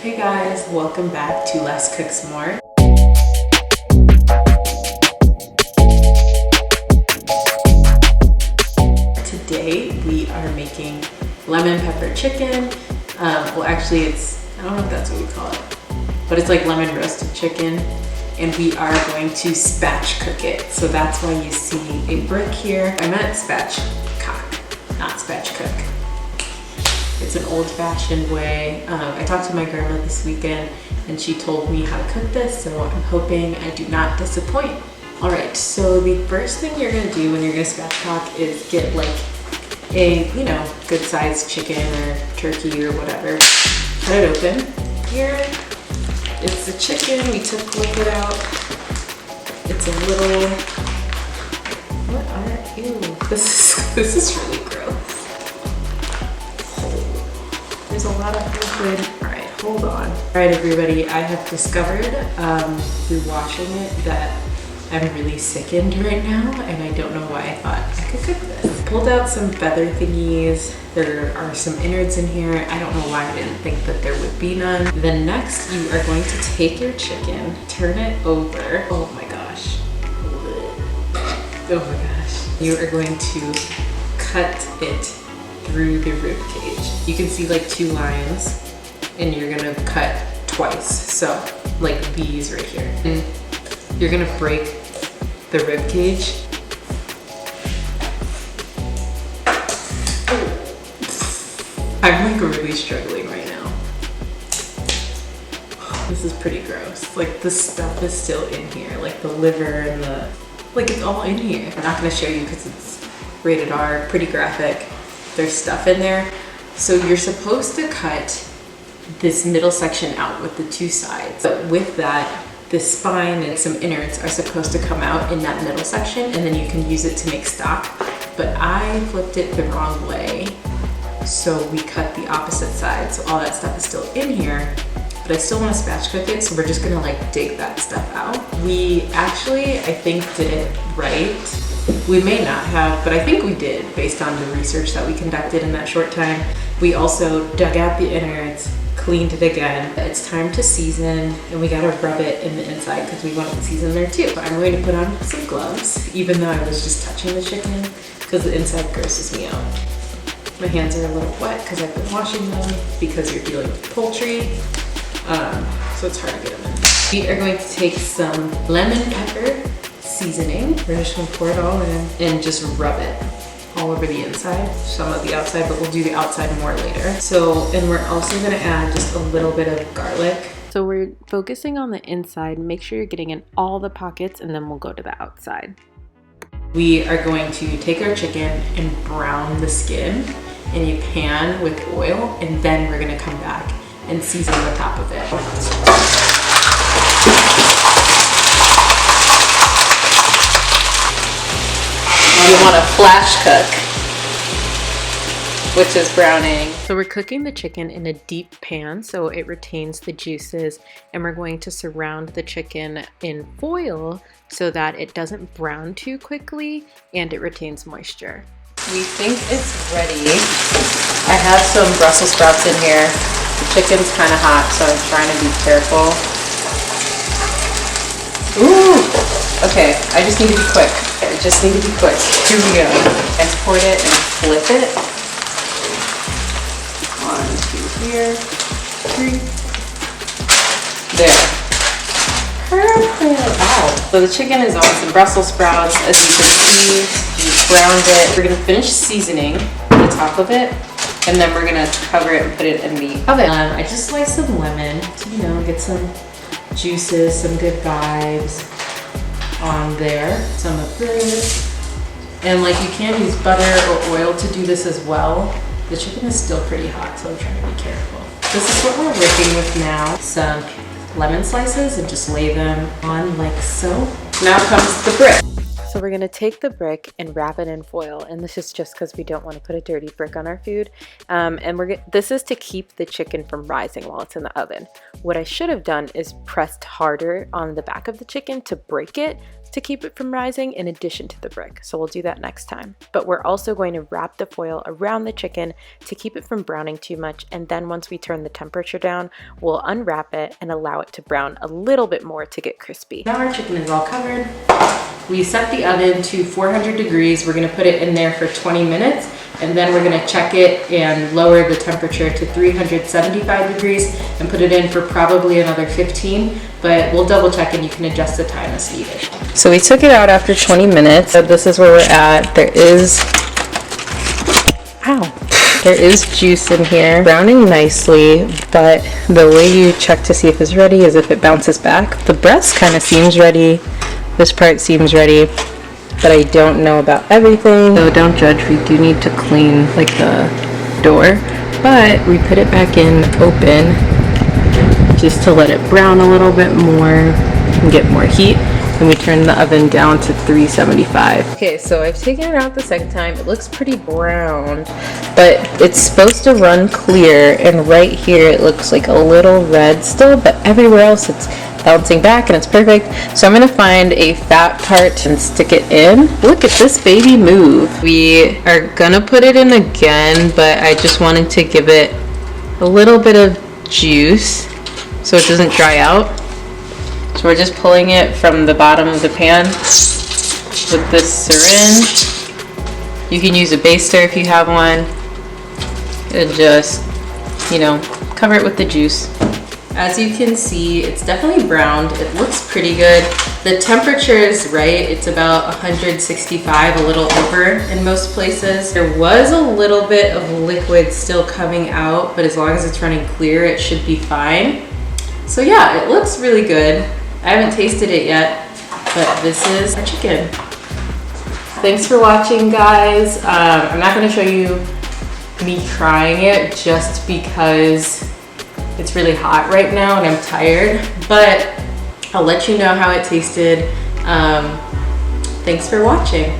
Hey guys, welcome back to Less Cooks More. Today we are making lemon pepper chicken. Well actually I don't know if that's what we call it, but it's like lemon roasted chicken. And we are going to spatch cook it. So that's why you see a brick here. I meant spatchcock, not spatch cook. It's an old-fashioned way. I talked to my grandma this weekend and she told me how to cook this, so I'm hoping I do not disappoint. All right, so the first thing you're gonna do when you're gonna spatchcock is get like a, good sized chicken or turkey or whatever. Cut it open. Here, it's the chicken. We took liquid out. It's a little, this is really gross. There's a lot of liquid. All right, hold on. All right, everybody, I have discovered through washing it that I'm really sickened right now, and I don't know why I thought I could cook this. Pulled out some feather thingies. There are some innards in here. I don't know why I didn't think that there would be none. Then next, you are going to take your chicken, turn it over. Oh my gosh. Oh my gosh. You are going to cut it through the rib cage. You can see like 2 lines, and you're gonna cut twice. So like these right here. And you're gonna break the rib cage. I'm like really struggling right now. This is pretty gross. Like the stuff is still in here, like the liver and it's all in here. I'm not gonna show you because it's rated R, pretty graphic. There's stuff in there. So you're supposed to cut this middle section out with the 2 sides. But with that, the spine and some innards are supposed to come out in that middle section, and then you can use it to make stock. But I flipped it the wrong way. So we cut the opposite side. So all that stuff is still in here, but I still want to spatch cook it. So we're just gonna like dig that stuff out. We actually, I think, did it right. We may not have, but I think we did based on the research that we conducted in that short time. We also dug out the innards, cleaned it again. It's time to season, and we gotta rub it in the inside because we want it to season there too. So I'm going to put on some gloves, even though I was just touching the chicken, because the inside grosses me out. My hands are a little wet because I've been washing them because you're dealing with poultry. So it's hard to get them in. We are going to take some lemon pepper seasoning. We're just gonna pour it all in and just rub it all over the inside, some of the outside, but we'll do the outside more later. So, and we're also gonna add just a little bit of garlic. So we're focusing on the inside. Make sure you're getting in all the pockets, and then we'll go to the outside. We are going to take our chicken and brown the skin in a pan with oil, and then we're gonna come back and season the top of it. You want to flash cook, which is browning. So we're cooking the chicken in a deep pan so it retains the juices, and we're going to surround the chicken in foil so that it doesn't brown too quickly and it retains moisture. We think it's ready. I have some Brussels sprouts in here. The chicken's kind of hot, so I'm trying to be careful. Ooh! Okay, I just need to be quick. I just need to be quick. Here we go. Export it and flip it. 1, 2 here. 3. There. Perfect. Wow. So the chicken is on some Brussels sprouts. As you can see, we browned it. We're gonna finish seasoning the top of it, and then we're gonna cover it and put it in the oven. I just sliced some lemon to, get some juices, some good vibes on there. Some of this. And like you can use butter or oil to do this as well. The chicken is still pretty hot, so I'm trying to be careful. This is what we're working with now. Some lemon slices, and just lay them on like so. Now comes the brick. So we're gonna take the brick and wrap it in foil, and this is just because we don't want to put a dirty brick on our food. And this is to keep the chicken from rising while it's in the oven. What I should have done is pressed harder on the back of the chicken to break it, to keep it from rising in addition to the brick, so we'll do that next time. But we're also going to wrap the foil around the chicken to keep it from browning too much, and then once we turn the temperature down, we'll unwrap it and allow it to brown a little bit more to get crispy. Now our chicken is all covered. We set the oven to 400 degrees. We're gonna put it in there for 20 minutes, and then we're gonna check it and lower the temperature to 375 degrees and put it in for probably another 15, but we'll double check and you can adjust the time as needed. So we took it out after 20 minutes. So this is where we're at. There is juice in here, browning nicely, but the way you check to see if it's ready is if it bounces back. The breast kind of seems ready. This part seems ready, but I don't know about everything. So don't judge, we do need to clean like the door, but we put it back in open just to let it brown a little bit more and get more heat. And we turn the oven down to 375. Okay, so I've taken it out the second time. It looks pretty brown, but it's supposed to run clear, and right here it looks like a little red still, but everywhere else it's bouncing back and it's perfect. So I'm gonna find a fat part and stick it in. Look at this baby move. We are gonna put it in again, but I just wanted to give it a little bit of juice so it doesn't dry out. So we're just pulling it from the bottom of the pan with this syringe. You can use a baster if you have one, and just, you know, cover it with the juice. As you can see, it's definitely browned. It looks pretty good. The temperature is right. It's about 165, a little over in most places. There was a little bit of liquid still coming out, but as long as it's running clear, it should be fine. So yeah, it looks really good. I haven't tasted it yet, but this is our chicken. Thanks for watching, guys. I'm not gonna show you me trying it just because it's really hot right now and I'm tired, but I'll let you know how it tasted. Thanks for watching.